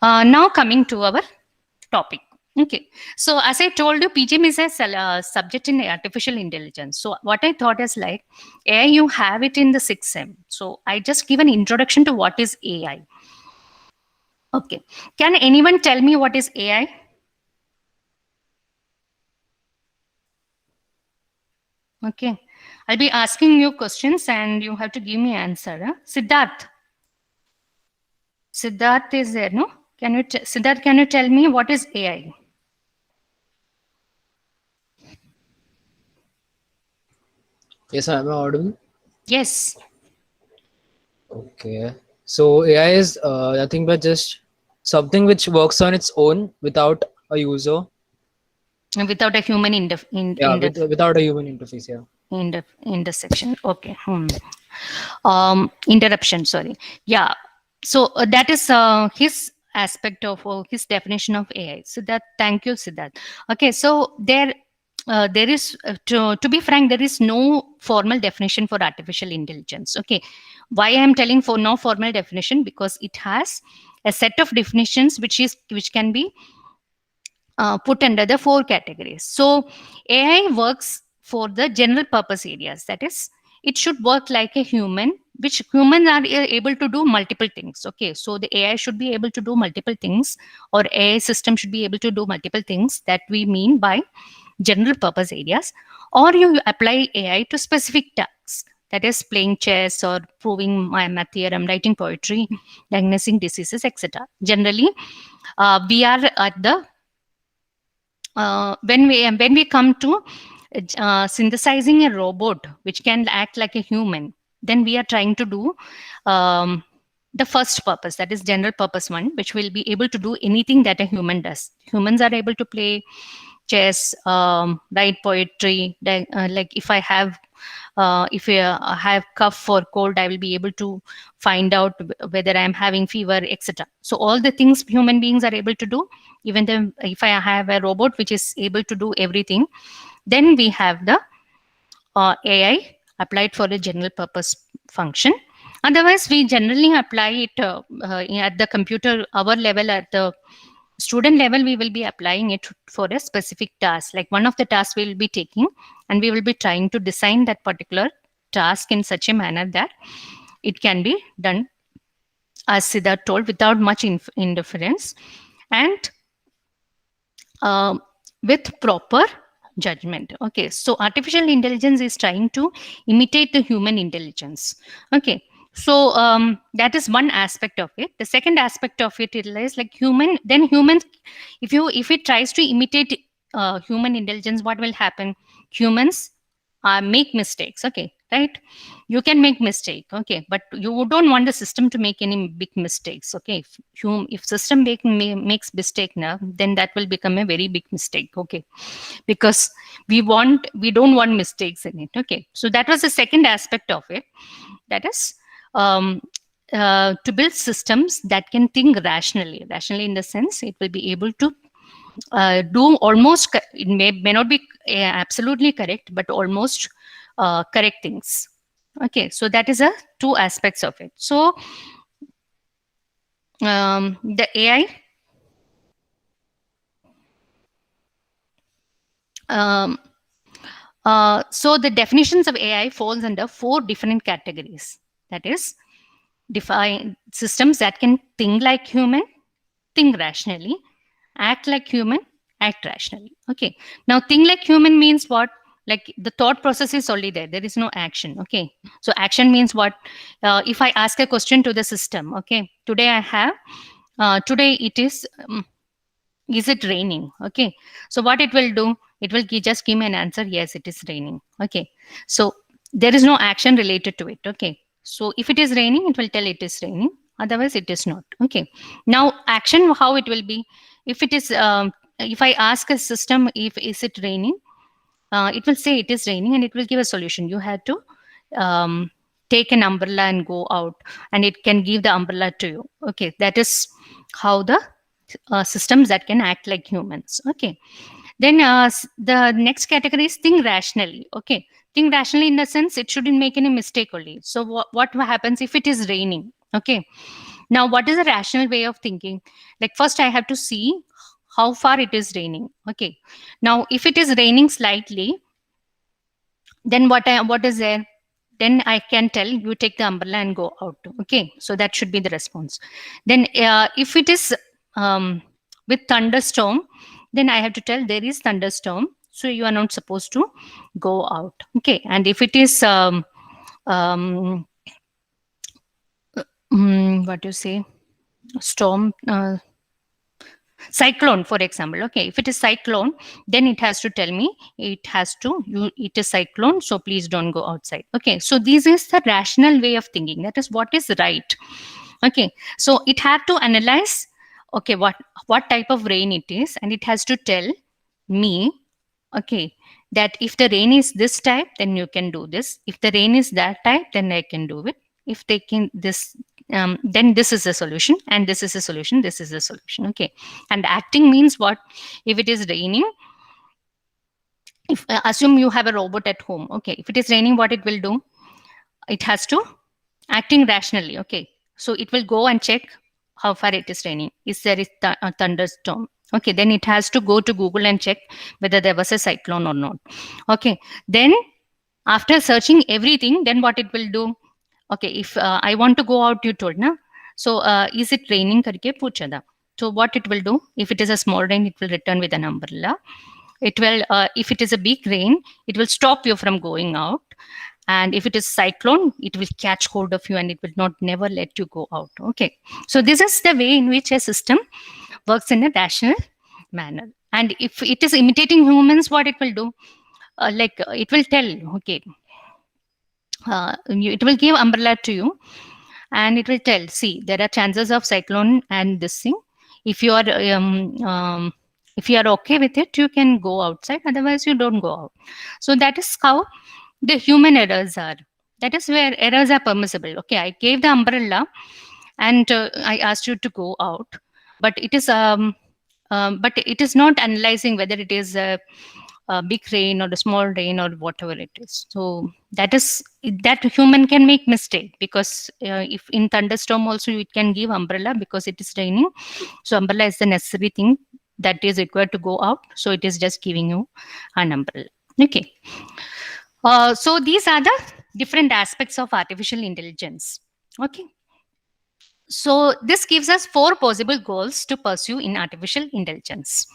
Now coming to our topic. Okay, so as I told you, PGM is a subject in artificial intelligence. So what I thought is like AI, you have it in the 6M. So I just give an introduction to what is AI. Okay, can anyone tell me what is AI? Okay, I'll be asking you questions and you have to give me answer. Huh? Siddharth is there, no? Siddharth, can you tell me what is AI? Yes, I'm audible. Yes. Okay. So AI is nothing but just something which works on its own without a user. Without a human Yeah, without a human interface. Yeah. intersection. Okay. Interruption. Sorry. Yeah. So that is his aspect of his definition of AI. So that thank you, Siddharth. Okay. So there is to be frank, there is no formal definition for artificial intelligence. Okay. Why I am telling for no formal definition? Because it has a set of definitions which can be put under the four categories. So AI works for the general purpose areas. That is, it should work like a human, which humans are able to do multiple things. Okay, so the AI should be able to do multiple things, or AI system should be able to do multiple things. That we mean by general purpose areas, or you apply AI to specific tasks. That is playing chess or proving my math theorem, writing poetry, diagnosing diseases, etc. Generally, we are at the when we come to synthesizing a robot which can act like a human, then we are trying to do um, the first purpose, that is general purpose one, which will be able to do anything that a human does. Humans are able to play chess, write poetry, like if I have cough or cold, I will be able to find out whether I am having fever, etc. So all the things human beings are able to do, even then if I have a robot which is able to do everything, then we have the AI applied for a general purpose function. Otherwise, we generally apply it at the computer, our level, at the student level, we will be applying it for a specific task. Like one of the tasks we will be taking, and we will be trying to design that particular task in such a manner that it can be done, as Siddharth told, without much interference and uh, with proper judgment. Okay, so artificial intelligence is trying to imitate the human intelligence. Okay, so that is one aspect of it. The second aspect of it is like humans, if it tries to imitate human intelligence, what will happen? Humans make mistakes. Okay, right? You can make mistake. Okay, but you don't want the system to make any big mistakes. Okay, if system makes mistake now, then that will become a very big mistake. Okay, because we don't want mistakes in it. Okay, so that was the second aspect of it. That is to build systems that can think rationally in the sense it will be able to do almost, it may not be absolutely correct, but almost correct things. Okay, so that is a two aspects of it. So the AI, um, so the definitions of AI falls under four different categories. That is, define systems that can think like human, think rationally, act like human, act rationally. Okay, now think like human means what? Like the thought process is only there is no action. Okay, so action means what? If I ask a question to the system, okay, today I have today it is it raining? Okay, so what it will do, it will just give me an answer, yes, it is raining. Okay, so there is no action related to it. Okay, so if it is raining, it will tell it is raining, otherwise it is not. Okay, now action, how it will be? If it is if I ask a system, if is it raining, it will say it is raining and it will give a solution. You have to take an umbrella and go out, and it can give the umbrella to you. Okay, that is how the systems that can act like humans. Okay, then the next category is think rationally. Okay, think rationally in the sense it shouldn't make any mistake only. So what happens if it is raining? Okay, Now, what is a rational way of thinking? Like, first, I have to see how far it is raining. Okay. Now, if it is raining slightly, then what is there? Then I can tell you take the umbrella and go out. Okay. So that should be the response. Then, if it is with thunderstorm, then I have to tell there is thunderstorm. So you are not supposed to go out. Okay. And if it is um, what do you say, storm, cyclone, for example. Okay, if it is cyclone, then it has to tell me, it is cyclone, so please don't go outside. Okay, so this is the rational way of thinking, that is what is right. Okay, so it had to analyze, okay, what type of rain it is, and it has to tell me, okay, that if the rain is this type, then you can do this. If the rain is that type, then I can do it. If taking this, then this is a solution, and this is a solution, this is a solution. Okay, and acting means what? If it is raining, if assume you have a robot at home. Okay, if it is raining, what it will do? It has to acting rationally. Okay, so it will go and check how far it is raining. Is there a thunderstorm? Okay, then it has to go to Google and check whether there was a cyclone or not. Okay, then after searching everything, then what it will do? Okay, if I want to go out, you told na, so is it raining karke pucha tha. So what it will do? If it is a small rain, it will return with an umbrella. It will, if it is a big rain, it will stop you from going out. And if it is cyclone, it will catch hold of you and it will not never let you go out. Okay, so this is the way in which a system works in a rational manner. And if it is imitating humans, what it will do? It will tell, okay, it will give umbrella to you, and it will tell, see, there are chances of cyclone and this thing. If you are if you are okay with it, you can go outside, otherwise you don't go out. So that is how the human errors are. That is where errors are permissible. Okay, I gave the umbrella and I asked you to go out, but it is not analyzing whether it is a big rain or a small rain or whatever it is. So that human can make mistake, because if in thunderstorm also it can give umbrella because it is raining. So umbrella is the necessary thing that is required to go out. So it is just giving you an umbrella. Okay. So these are the different aspects of artificial intelligence. Okay. So this gives us 4 possible goals to pursue in artificial intelligence.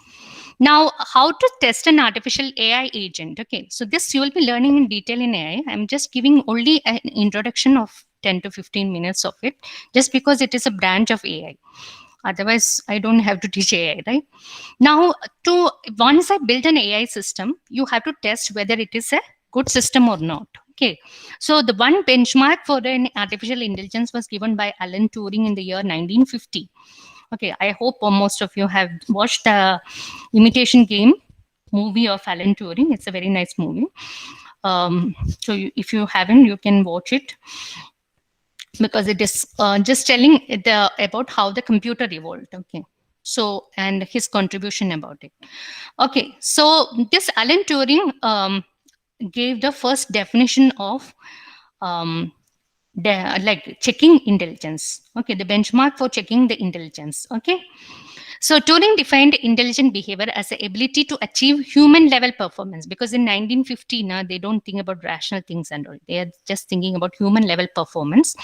Now, how to test an artificial AI agent? Okay, so this you will be learning in detail in AI. I'm just giving only an introduction of 10 to 15 minutes of it, just because it is a branch of AI. Otherwise, I don't have to teach AI, right? Now, once I build an AI system, you have to test whether it is a good system or not. Okay, so the one benchmark for an artificial intelligence was given by Alan Turing in the year 1950. Okay, I hope most of you have watched the Imitation Game movie of Alan Turing. It's a very nice movie. If you haven't, you can watch it, because it is just telling about how the computer evolved. Okay, so and his contribution about it. Okay, so this Alan Turing gave the first definition of like checking intelligence. Okay, the benchmark for checking the intelligence. Okay, so Turing defined intelligent behavior as the ability to achieve human level performance, because in 1950 now they don't think about rational things and all. They are just thinking about human level performance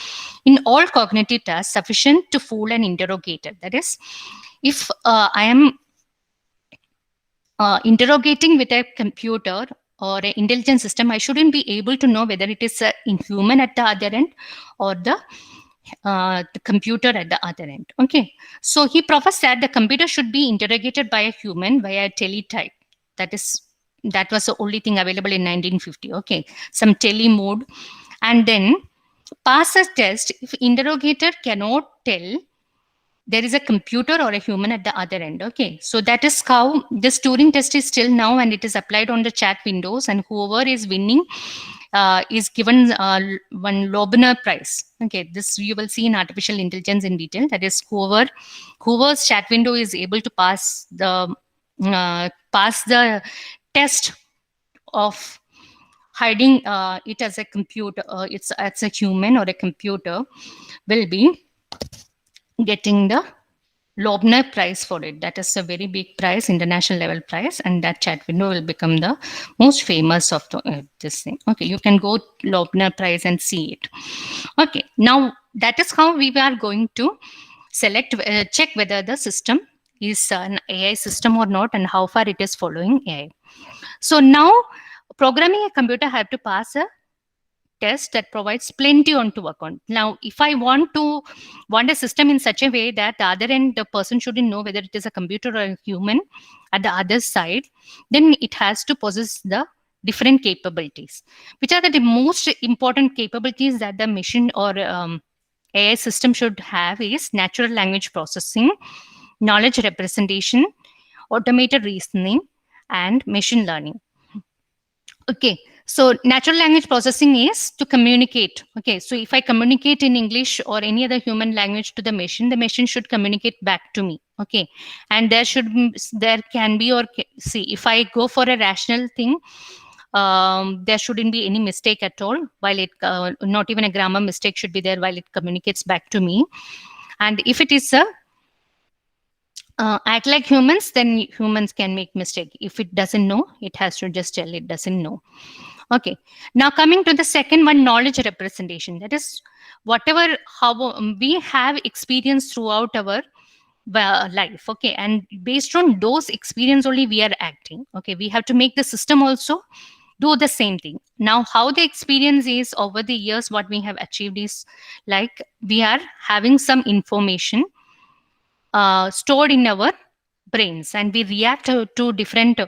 in all cognitive tasks sufficient to fool an interrogator. That is, if I am interrogating with a computer or an intelligent system, I shouldn't be able to know whether it is a human at the other end or the computer at the other end. Okay, so he professed that the computer should be interrogated by a human via a teletype. That was the only thing available in 1950. Okay, some tele mode, and then pass a test. If interrogator cannot tell there is a computer or a human at the other end. Okay, so that is how this Turing test is still now, and it is applied on the chat windows, and whoever is winning is given one Loebner prize. Okay, this you will see in artificial intelligence in detail. That is, whoever's chat window is able to pass the test of hiding it as a computer, it's as a human or a computer, will be getting the Loebner Prize for it. That is a very big prize, international level prize, and that chat window will become the most famous of this thing. Okay, you can go Loebner Prize and see it. Okay, now that is how we are going to check whether the system is an AI system or not, and how far it is following AI. So now, programming a computer have to pass a test that provides plenty on to work on. Now, if I want a system in such a way that the other end, the person shouldn't know whether it is a computer or a human at the other side, then it has to possess the different capabilities. Which are the most important capabilities that the machine or AI system should have is natural language processing, knowledge representation, automated reasoning, and machine learning. Okay, so natural language processing is to communicate. Okay, so if I communicate in English or any other human language to the machine should communicate back to me. Okay, and there can be, or see, if I go for a rational thing, there shouldn't be any mistake at all. While it, not even a grammar mistake should be there while it communicates back to me. And if it is a act like humans, then humans can make mistake. If it doesn't know, it has to just tell it doesn't know. Okay, now coming to the second one, knowledge representation. That is whatever how we have experienced throughout our life. Okay, and based on those experience only we are acting. Okay, we have to make the system also do the same thing. Now, how the experience is over the years, what we have achieved is like we are having some information stored in our brains, and we react to different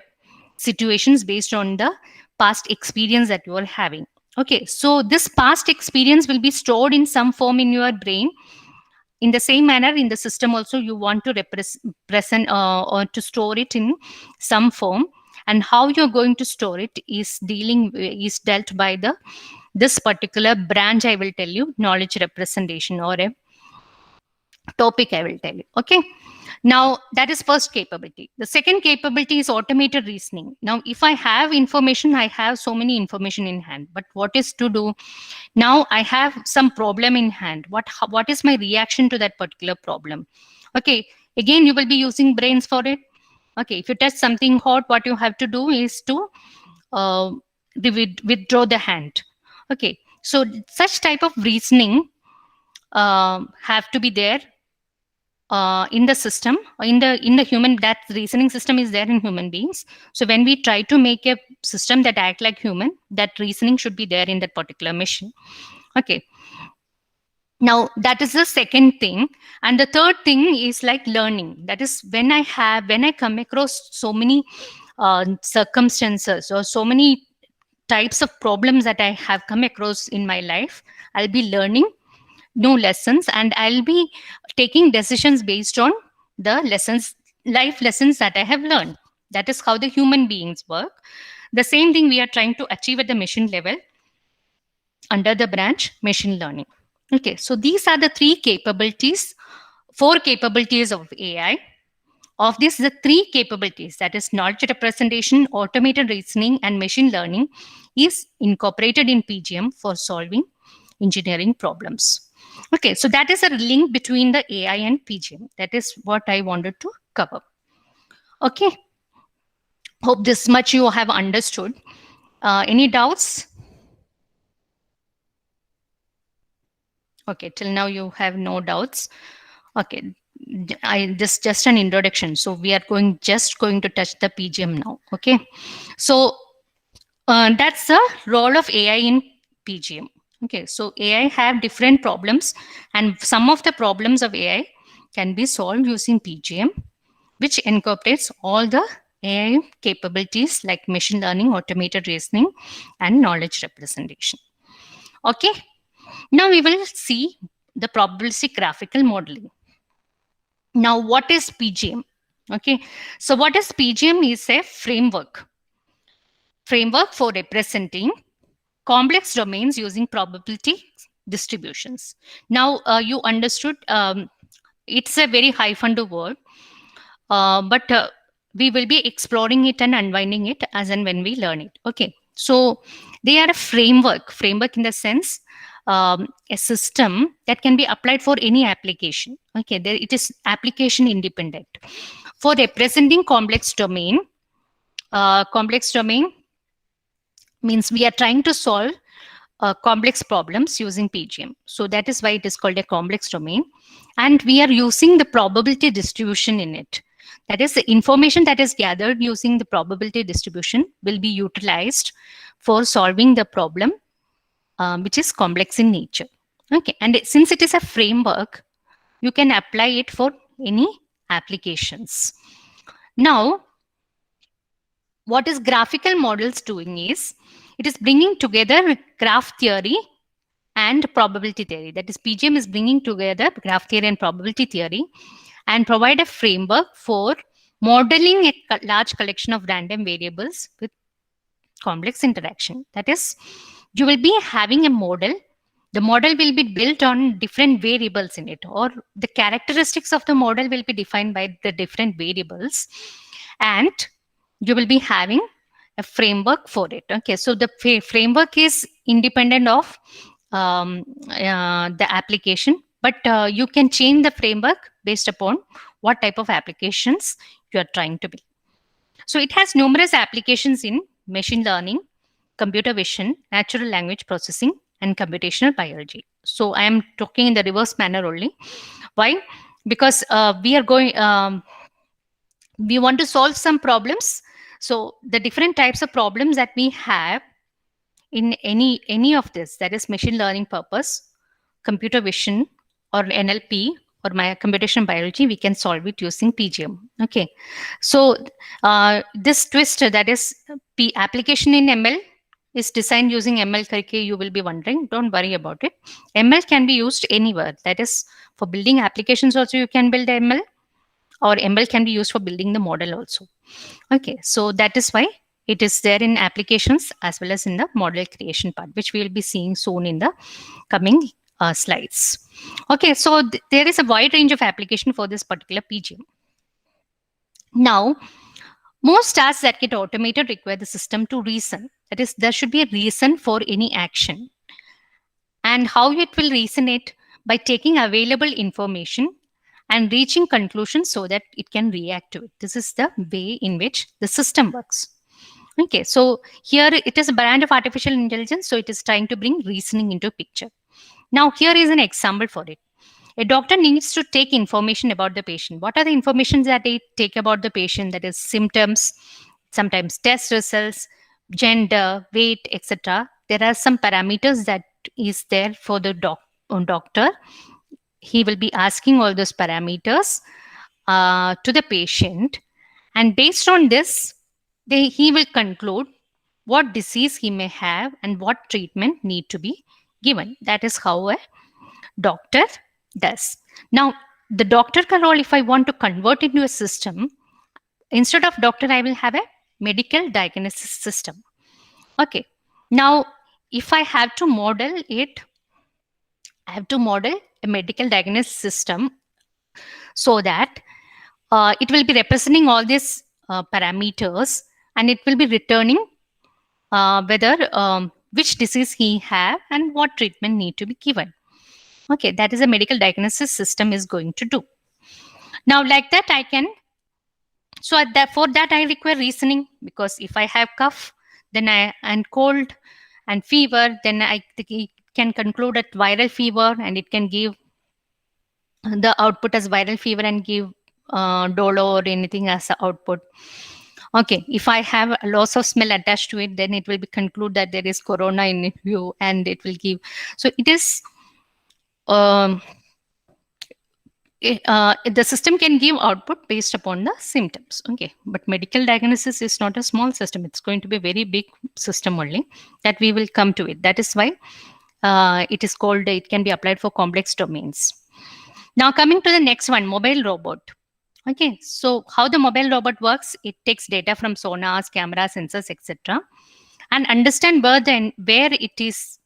situations based on the past experience that you are having. Okay, so this past experience will be stored in some form in your brain. In the same manner, in the system also, you want to present or to store it in some form. And how you're going to store it is dealt by the this particular branch. I will tell you, knowledge representation, or a topic I will tell you. Okay, now that is first capability. The second capability is automated reasoning. Now, if I have information, I have so many information in hand, but what is to do? Now I have some problem in hand. What is my reaction to that particular problem? Okay, again, you will be using brains for it. Okay, if you touch something hot, what you have to do is to uh, withdraw the hand. Okay, so such type of reasoning have to be there in the system, or in the human. That reasoning system is there in human beings. So when we try to make a system that act like human, that reasoning should be there in that particular machine. Okay, now that is the second thing. And the third thing is like learning. That is when I come across so many circumstances or so many types of problems that I have come across in my life, I'll be learning new lessons, and I'll be taking decisions based on the life lessons that I have learned. That is how the human beings work. The same thing we are trying to achieve at the machine level under the branch machine learning. Okay, so these are the four capabilities of AI. Of these, the three capabilities, that is knowledge representation, automated reasoning, and machine learning, is incorporated in PGM for solving engineering problems. Okay, so that is a link between the AI and PGM. That is what I wanted to cover. Okay, hope this much you have understood. Any doubts? Okay, till now you have no doubts. Okay, this just an introduction. So we are just going to touch the PGM now. Okay, so that's the role of AI in PGM. Okay, so AI have different problems, and some of the problems of AI can be solved using PGM, which incorporates all the AI capabilities like machine learning, automated reasoning, and knowledge representation. Okay, now we will see the probabilistic graphical modeling. Now, what is PGM? Okay, so what is PGM is a framework for representing complex domains using probability distributions. Now, you understood it's a very high-funded word, but we will be exploring it and unwinding it as and when we learn it. Okay, so they are a framework in the sense a system that can be applied for any application. Okay, there it is application independent. For representing complex domain means we are trying to solve complex problems using PGM. So that is why it is called a complex domain. And we are using the probability distribution in it. That is, the information that is gathered using the probability distribution will be utilized for solving the problem, which is complex in nature. Okay, and since it is a framework, you can apply it for any applications. Now, what is graphical models doing is, it is bringing together graph theory and probability theory. That is, PGM is bringing together graph theory and probability theory and provide a framework for modeling a large collection of random variables with complex interaction. That is, you will be having a model. The model will be built on different variables in it, or the characteristics of the model will be defined by the different variables, and you will be having a framework for it. Okay, so the framework is independent of the application, but you can change the framework based upon what type of applications you are trying to build. So it has numerous applications in machine learning, computer vision, natural language processing, and computational biology. So I am talking in the reverse manner only. Why? Because we want to solve some problems. So the different types of problems that we have in any of this, that is machine learning purpose, computer vision, or NLP, or my computational biology, we can solve it using PGM. Okay, so this twist, that is application in ML, is designed using ML curricula. You will be wondering, don't worry about it. ML can be used anywhere. That is, for building applications also you can build ML, or ML can be used for building the model also. Okay, so that is why it is there in applications as well as in the model creation part, which we will be seeing soon in the coming slides. Okay, so there is a wide range of application for this particular PGM. Now, most tasks that get automated require the system to reason. That is, there should be a reason for any action. And how it will reason it? By taking available information and reaching conclusions so that it can react to it. This is the way in which the system works. Okay, so here it is a brand of artificial intelligence, so it is trying to bring reasoning into picture. Now, here is an example for it. A doctor needs to take information about the patient. What are the information that they take about the patient? That is symptoms, sometimes test results, gender, weight, etc. There are some parameters that is there for the doctor. He will be asking all those parameters to the patient, and based on this, he will conclude what disease he may have and what treatment need to be given. That is how a doctor does. Now, the doctor role, if I want to convert into a system, instead of doctor, I will have a medical diagnosis system. Okay. Now, if I have to model it, I have to model a medical diagnosis system so that it will be representing all these parameters, and it will be returning whether which disease he have and what treatment need to be given. Okay, that is a medical diagnosis system is going to do. Now, like that, I can. So for that, I require reasoning, because if I have cough, then and cold and fever, then I can conclude at viral fever, and it can give the output as viral fever and give dolo or anything as a output. Okay, if I have a loss of smell attached to it, then it will be conclude that there is corona in you, and it will give. So it is the system can give output based upon the symptoms. Okay, but medical diagnosis is not a small system. It's going to be a very big system only, that we will come to it. That is why it is called, it can be applied for complex domains. Now, coming to the next one, mobile robot. Okay, so how the mobile robot works, it takes data from sonars, cameras, sensors, etc., and understand where it is,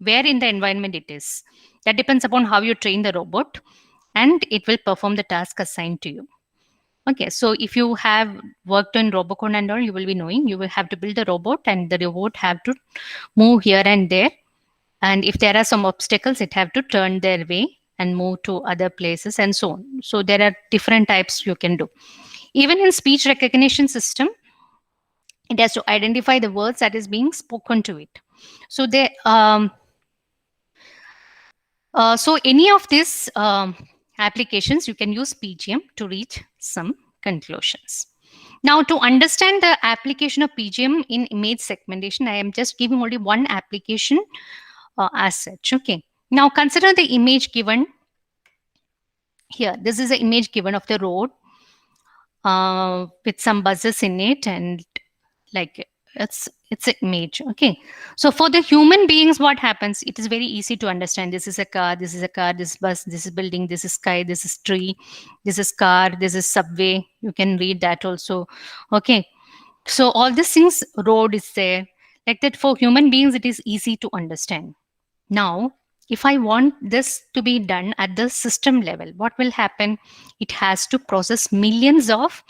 where in the environment it is. That depends upon how you train the robot, and it will perform the task assigned to you. Okay, so if you have worked on Robocon and all, you will be knowing you will have to build the robot, and the robot have to move here and there And if there are some obstacles, it have to turn their way and move to other places and so on. So there are different types you can do. Even in speech recognition system, it has to identify the words that is being spoken to it. So so any of these applications, you can use PGM to reach some conclusions. Now, to understand the application of PGM in image segmentation, I am just giving only one application as such. Okay. Now, consider the image given here. This is an image given of the road with some buzzes in it, and like it's an image. Okay. So for the human beings, what happens? It is very easy to understand. This is a car, this is a car, this is bus, this is building, this is sky, this is tree, this is car, this is subway. You can read that also. Okay. So all these things, road is there. Like that, for human beings, it is easy to understand. Now, if I want this to be done at the system level, what will happen? It has to process millions of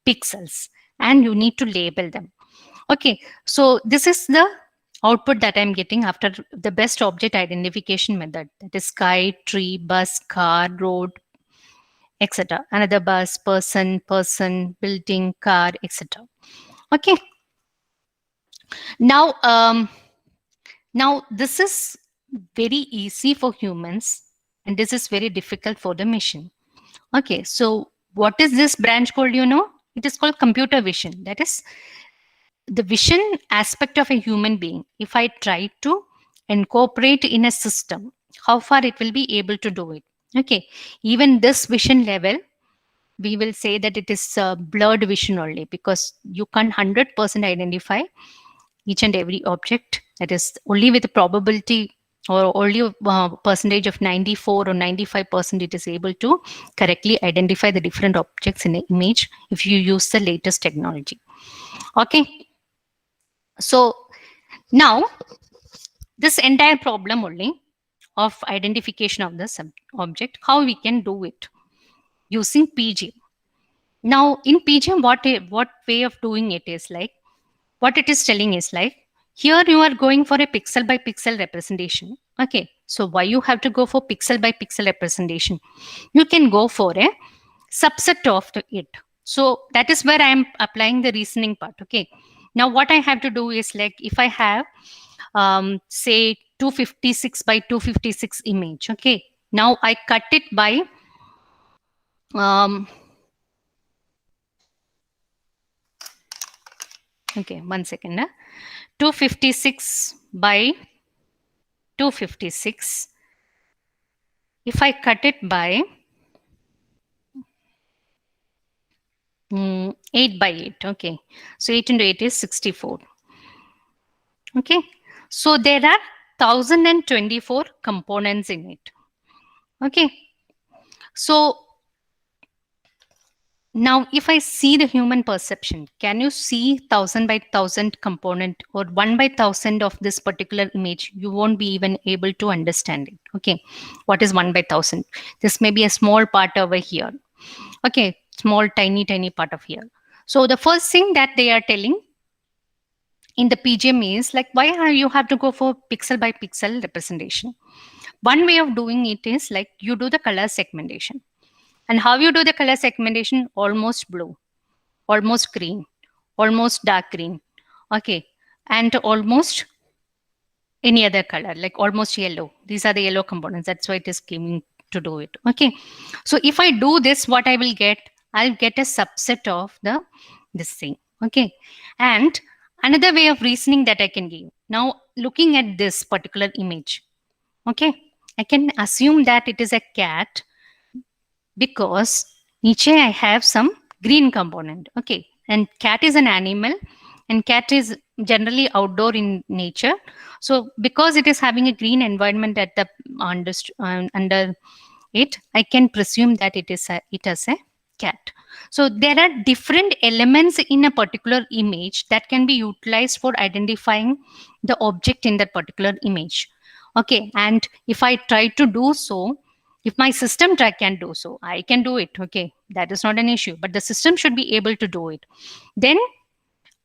pixels and you need to label them. Okay, so this is the output that I'm getting after the best object identification method, that is sky, tree, bus, car, road, etc. Another bus, person, building, car, etc. Okay. Now, now this is very easy for humans and this is very difficult for the machine. Okay, so what is this branch called? You know, it is called computer vision. That is the vision aspect of a human being. If I try to incorporate in a system, how far it will be able to do it. Okay, even this vision level, we will say that it is blurred vision only, because you can't 100% identify each and every object. That is only with the probability or only percentage of 94 or 95% it is able to correctly identify the different objects in the image if you use the latest technology. Okay, so now this entire problem only of identification of the object, how we can do it using PGM. Now in PGM, what way of doing it is like, what it is telling is like, here you are going for a pixel by pixel representation. Okay, so why you have to go for pixel by pixel representation? You can go for a subset of it. So that is where I am applying the reasoning part. Okay, now what I have to do is like, if I have say 256 by 256 image. Okay, now I cut it by okay, 1 second. 256 by 256. If I cut it by 8 by 8, okay. So 8 into 8 is 64. Okay. So there are 1024 components in it. Okay. So now if I see the human perception, can you see 1000 by 1000 component or 1 by 1000 of this particular image? You won't be even able to understand it. Okay. What is 1 by 1000? This may be a small part over here. Okay. Small, tiny part of here. So the first thing that they are telling in the PGM is like, why you have to go for pixel by pixel representation? One way of doing it is like, you do the color segmentation. And how you do the color segmentation? Almost blue, almost green, almost dark green. Okay. And almost any other color, like almost yellow. These are the yellow components. That's why it is scheming to do it. Okay. So if I do this, what I will get? I'll get a subset of this thing. Okay. And another way of reasoning that I can give. Now, looking at this particular image. Okay. I can assume that it is a cat because niche I have some green component. Okay. And cat is an animal and cat is generally outdoor in nature. So because it is having a green environment at the under it, I can presume that it is it as a cat. So there are different elements in a particular image that can be utilized for identifying the object in that particular image. Okay, and if I try to do so, if my system can do so, I can do it. Okay, that is not an issue, but the system should be able to do it. Then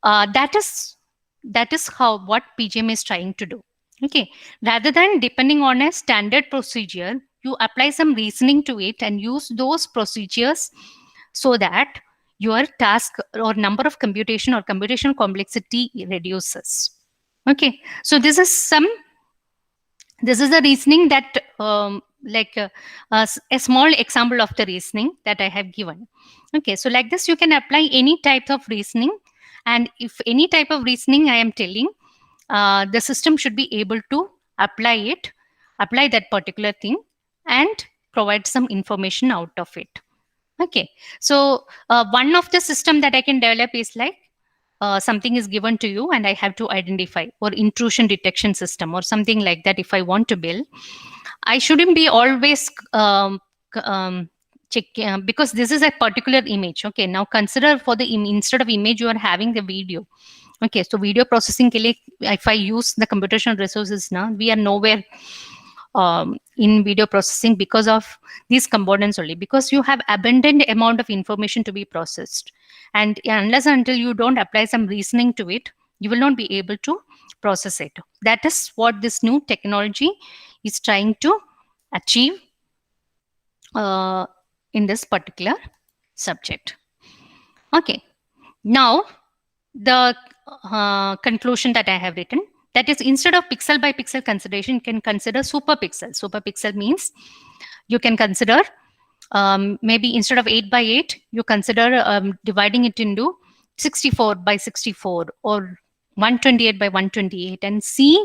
that is how what PGM is trying to do. Okay, rather than depending on a standard procedure, you apply some reasoning to it and use those procedures so that your task or number of computation or computational complexity reduces. Okay, so this is the reasoning that a small example of the reasoning that I have given. Okay, so like this you can apply any type of reasoning, and if any type of reasoning I am telling, the system should be able to apply that particular thing and provide some information out of it. Okay, so one of the system that I can develop is like something is given to you and I have to identify, or intrusion detection system or something like that. If I want to build, I shouldn't be always check, because this is a particular image. Okay, now consider for the instead of image you are having the video. Okay, so video processing ke liye, if I use the computational resources now, we are nowhere in video processing because of these components only, because you have abundant amount of information to be processed, and unless until you don't apply some reasoning to it, you will not be able to process it. That is what this new technology is trying to achieve in this particular subject. Okay, now the conclusion that I have written, that is, instead of pixel by pixel consideration, you can consider super pixel. Super pixel means you can consider maybe instead of 8 by 8, you consider dividing it into 64 by 64 or 128 by 128 and see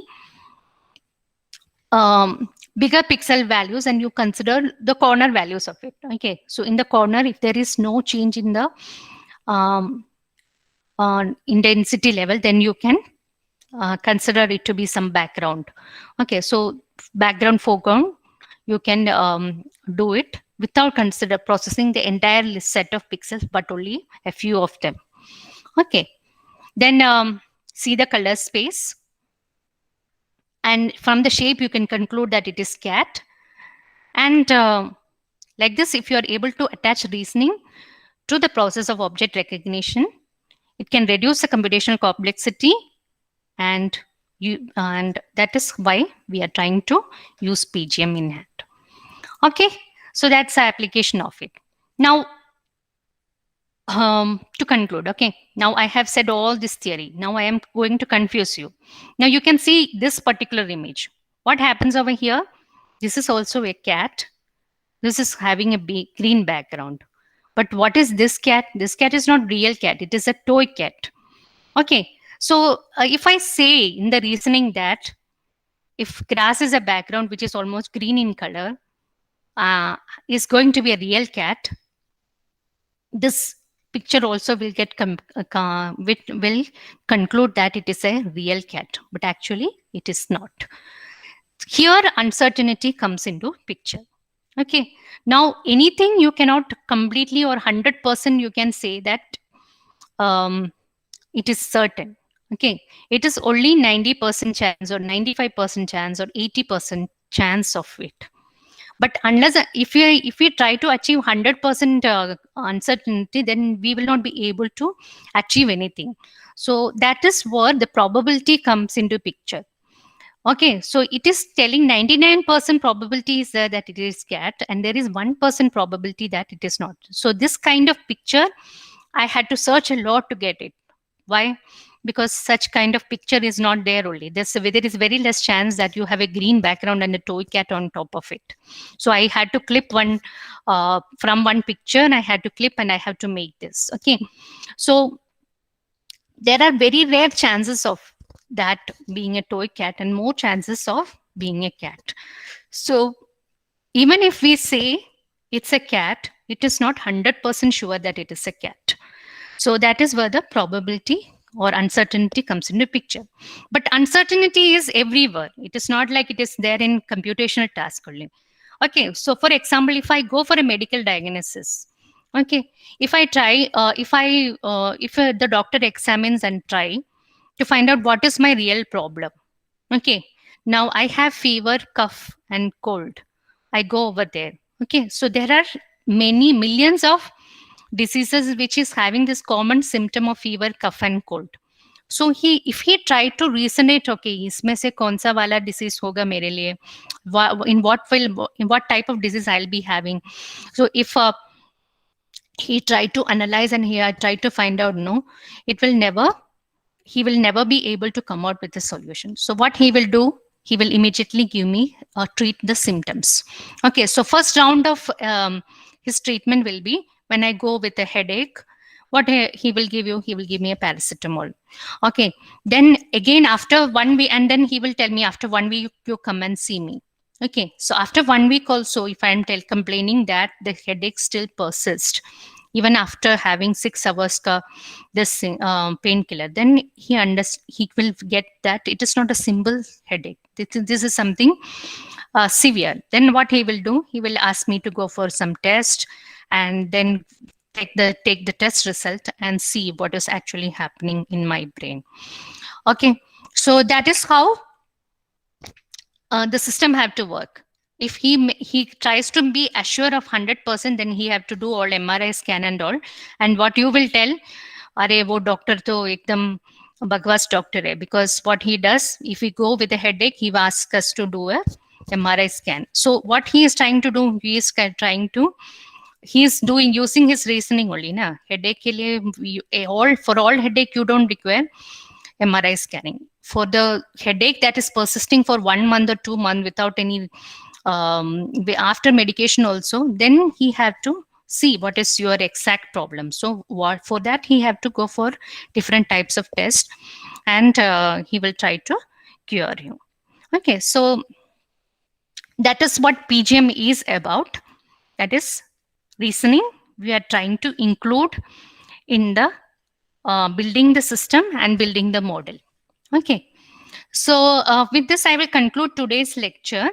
bigger pixel values, and you consider the corner values of it. Okay, so in the corner, if there is no change in the intensity level, then you can consider it to be some background. Okay, so background, foreground, you can do it without consider processing the entire set of pixels, but only a few of them. Okay, then see the color space, and from the shape you can conclude that it is cat. And like this, if you are able to attach reasoning to the process of object recognition, it can reduce the computational complexity, and that is why we are trying to use PGM in it. Okay, so that's the application of it. Now, to conclude, okay, now I have said all this theory. Now I am going to confuse you. Now you can see this particular image. What happens over here? This is also a cat. This is having a big green background. But what is this cat? This cat is not real cat. It is a toy cat. Okay, so if I say in the reasoning that if grass is a background which is almost green in color, is going to be a real cat, this picture also will get will conclude that it is a real cat, but actually it is not. Here uncertainty comes into picture. Okay, now anything you cannot completely or 100% you can say that it is certain. Okay, it is only 90% chance or 95% chance or 80% chance of it. But unless if we try to achieve 100% uncertainty, then we will not be able to achieve anything. So that is where the probability comes into picture. Okay, so it is telling 99% probability is there that it is cat, and there is 1% probability that it is not. So this kind of picture, I had to search a lot to get it. Why? Because such kind of picture is not there only. There is very less chance that you have a green background and a toy cat on top of it. So I had to clip one from one picture, and I had to clip and I have to make this. Okay, so there are very rare chances of that being a toy cat and more chances of being a cat. So even if we say it's a cat, it is not 100% sure that it is a cat. So that is where the probability or uncertainty comes into picture. But uncertainty is everywhere. It is not like it is there in computational task only. Okay, so for example, if I go for a medical diagnosis, okay, if I try, if the doctor examines and try to find out what is my real problem. Okay, now I have fever, cough, and cold. I go over there. Okay, so there are many millions of diseases which is having this common symptom of fever, cough, and cold. So if he tried to resonate, okay, इसमें से कौन सा वाला disease होगा मेरे लिए, in what type of disease I'll be having. So if he tried to analyze and he tried to find out, no, he will never be able to come out with a solution. So what he will do, he will immediately give me treat the symptoms. Okay, so first round of his treatment will be, when I go with a headache, what he will give you, he will give me a paracetamol. Okay, then again after 1 week, and then he will tell me after 1 week you come and see me. Okay, so after 1 week also, if I am complaining that the headache still persists, even after having 6 hours ka this painkiller, then he will get that it is not a simple headache. This is something severe. Then what he will do, he will ask me to go for some test, and then take the test result and see what is actually happening in my brain. Okay, so that is how the system have to work. If he tries to be assured of 100%, then he have to do all MRI scan and all. And what you will tell, अरे वो doctor तो एकदम बकवास doctor है, because what he does, if we go with a headache, he asks us to do a MRI scan. So what he is trying to do, he is doing using his reasoning only na. Headache के लिए for all headache you don't require MRI scanning. For the headache that is persisting for 1 month or 2 months without any after medication also, then he have to see what is your exact problem. So for that he have to go for different types of tests, and he will try to cure you. Okay, so that is what PGM is about. That is reasoning we are trying to include in the building the system and building the model. Okay, so with this I will conclude today's lecture.